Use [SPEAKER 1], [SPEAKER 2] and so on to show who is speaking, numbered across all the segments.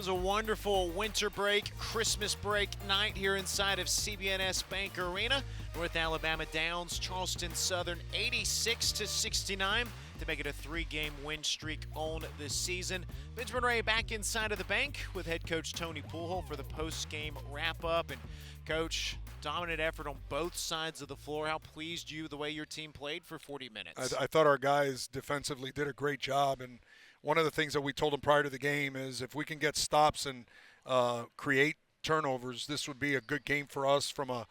[SPEAKER 1] was a wonderful winter break, Christmas break night here inside of CBNS Bank Arena. North Alabama downs Charleston Southern 86-69 to make it a three-game win streak on the season. Benjamin Ray back inside of the bank with head coach Tony Poolhole for the post-game wrap-up. And Coach, dominant effort on both sides of the floor. How pleased you the way your team played for 40 minutes?
[SPEAKER 2] I thought our guys defensively did a great job, and one of the things that we told them prior to the game is if we can get stops and create turnovers, this would be a good game for us from a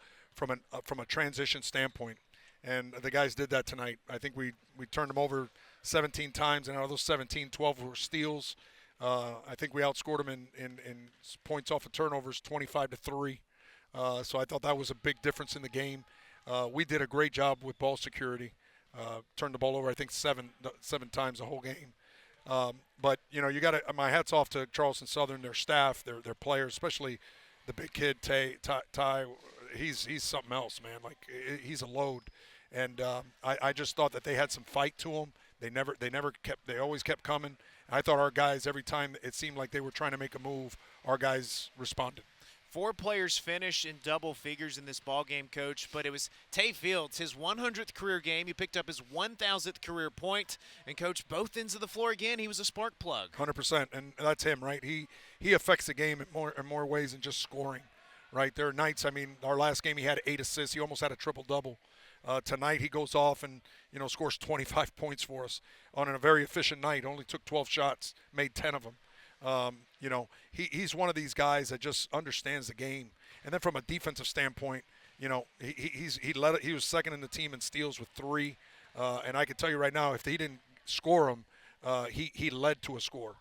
[SPEAKER 2] transition standpoint. And the guys did that tonight. I think we turned them over 17 times, and out of those 17, 12 were steals. I think we outscored them in points off of turnovers 25-3. So I thought that was a big difference in the game. We did a great job with ball security. Turned the ball over, I think, seven times the whole game. But you know, you got to. My hats off to Charleston Southern, their staff, their players, especially the big kid Ty. He's something else, man. Like he's a load, and I just thought that they had some fight to them. They always kept coming. And I thought our guys, every time it seemed like they were trying to make a move, our guys responded.
[SPEAKER 1] 4 players finished in double figures in this ball game, Coach, but it was Tay Fields, his 100th career game. He picked up his 1,000th career point, and Coach, both ends of the floor again, he was a spark plug.
[SPEAKER 2] 100%, and that's him, right? He affects the game in more ways than just scoring, right? There are nights. I mean, our last game he had 8 assists. He almost had a triple-double. Tonight he goes off and scores 25 points for us on a very efficient night. Only took 12 shots, made 10 of them. He's one of these guys that just understands the game. And then from a defensive standpoint, he was second in the team in steals with 3. And I can tell you right now, if he didn't score them, he led to a score.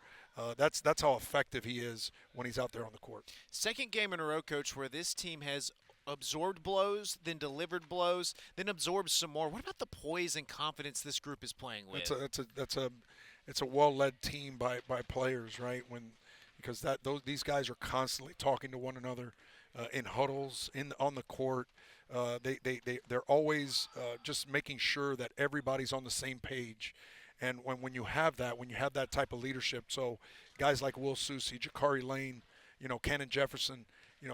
[SPEAKER 2] That's how effective he is when he's out there on the court. Second
[SPEAKER 1] game in a row, Coach, where this team has absorbed blows, then delivered blows, then absorbed some more. What about the poise and confidence this group is playing with?
[SPEAKER 2] It's a well-led team by players, right? Because these guys are constantly talking to one another in huddles on the court. They're always just making sure that everybody's on the same page. And when you have that type of leadership, so guys like Will Susi, Jakari Lane, Cannon Jefferson,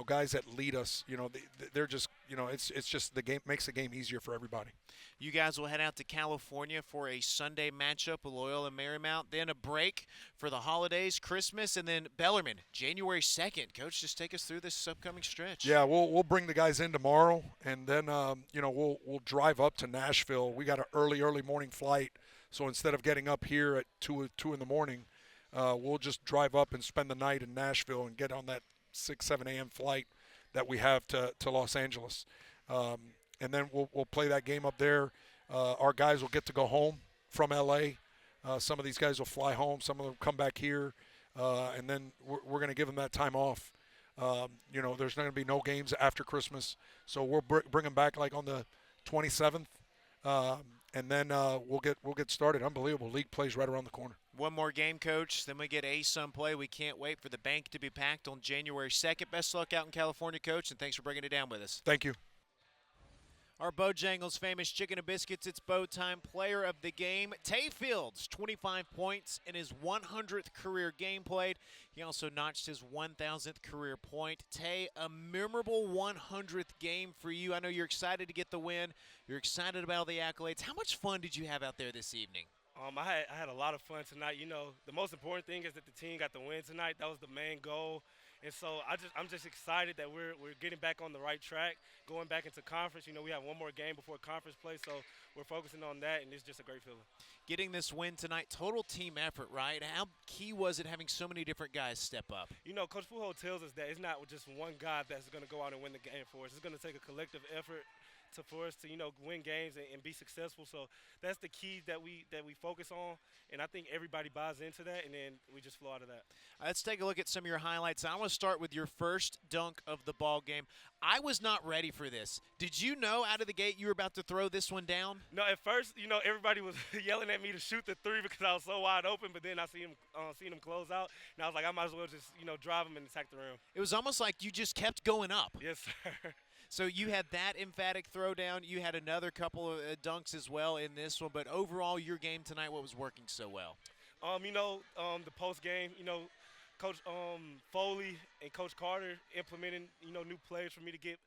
[SPEAKER 2] guys that lead us, they're just, it's just the game makes the game easier for everybody.
[SPEAKER 1] You guys will head out to California for a Sunday matchup with Loyola Marymount, then a break for the holidays, Christmas, and then Bellarmine, January 2nd. Coach, just take us through this upcoming stretch.
[SPEAKER 2] Yeah, we'll bring the guys in tomorrow, and then we'll drive up to Nashville. We got an early morning flight, so instead of getting up here at 2 in the morning, we'll just drive up and spend the night in Nashville and get on that 6-7 a.m. flight that we have to Los Angeles, and then we'll play that game up there. Our guys will get to go home from L.A. Some of these guys will fly home. Some of them come back here, and then we're going to give them that time off. There's not going to be no games after Christmas, so we'll bring them back like on the 27th, and then we'll get started. Unbelievable. League plays right around the corner.
[SPEAKER 1] One more game, Coach, then we get ASUN play. We can't wait for the bank to be packed on January 2nd. Best of luck out in California, Coach, and thanks for bringing it down with us.
[SPEAKER 2] Thank you.
[SPEAKER 1] Our Bojangles famous chicken and biscuits, it's bow time. Player of the game, Tay Fields, 25 points in his 100th career game played. He also notched his 1,000th career point. Tay, a memorable 100th game for you. I know you're excited to get the win. You're excited about all the accolades. How much fun did you have out there this evening?
[SPEAKER 3] I had a lot of fun tonight. The most important thing is that the team got the win tonight. That was the main goal. And so I'm just excited that we're getting back on the right track, going back into conference. We have one more game before conference play, so we're focusing on that, and it's just a great feeling.
[SPEAKER 1] Getting this win tonight, total team effort, right? How key was it having so many different guys step up?
[SPEAKER 3] Coach Poolhole tells us that it's not just one guy that's going to go out and win the game for us. It's going to take a collective effort for us to win games and be successful. So that's the key that we focus on, and I think everybody buys into that, and then we just flow out of that.
[SPEAKER 1] Let's take a look at some of your highlights. I want to start with your first dunk of the ball game. I was not ready for this. Did you know out of the gate you were about to throw this one down?
[SPEAKER 3] No, at first, everybody was yelling at me to shoot the 3 because I was so wide open, but then I seen him close out, and I was like, I might as well just drive him and attack the rim.
[SPEAKER 1] It was almost like you just kept going up.
[SPEAKER 3] Yes, sir.
[SPEAKER 1] So you had that emphatic throwdown. You had another couple of dunks as well in this one. But overall, your game tonight, what was working so well?
[SPEAKER 3] The post game, Coach Foley and Coach Carter implementing, new plays for me to get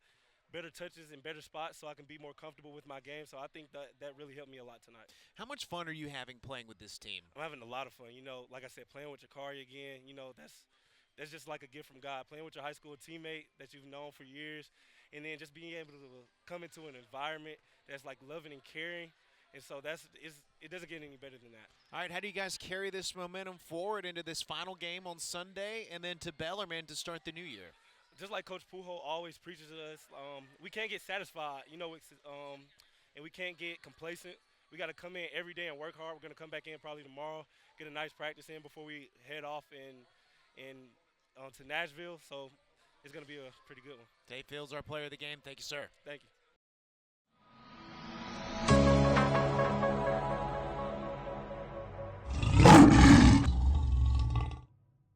[SPEAKER 3] better touches and better spots so I can be more comfortable with my game. So I think that really helped me a lot tonight.
[SPEAKER 1] How much fun are you having playing with this team?
[SPEAKER 3] I'm having a lot of fun. Like I said, playing with Jakari again, that's just like a gift from God. Playing with your high school teammate that you've known for years, and then just being able to come into an environment that's like loving and caring. And so it doesn't get any better than that.
[SPEAKER 1] All right, how do you guys carry this momentum forward into this final game on Sunday and then to Bellarmine to start the new year?
[SPEAKER 3] Just like Coach Pujols always preaches to us, we can't get satisfied, and we can't get complacent. We got to come in every day and work hard. We're going to come back in probably tomorrow, get a nice practice in before we head off to Nashville. So it's going to be a pretty good one.
[SPEAKER 1] Dave Fields, our player of the game. Thank you, sir.
[SPEAKER 3] Thank you.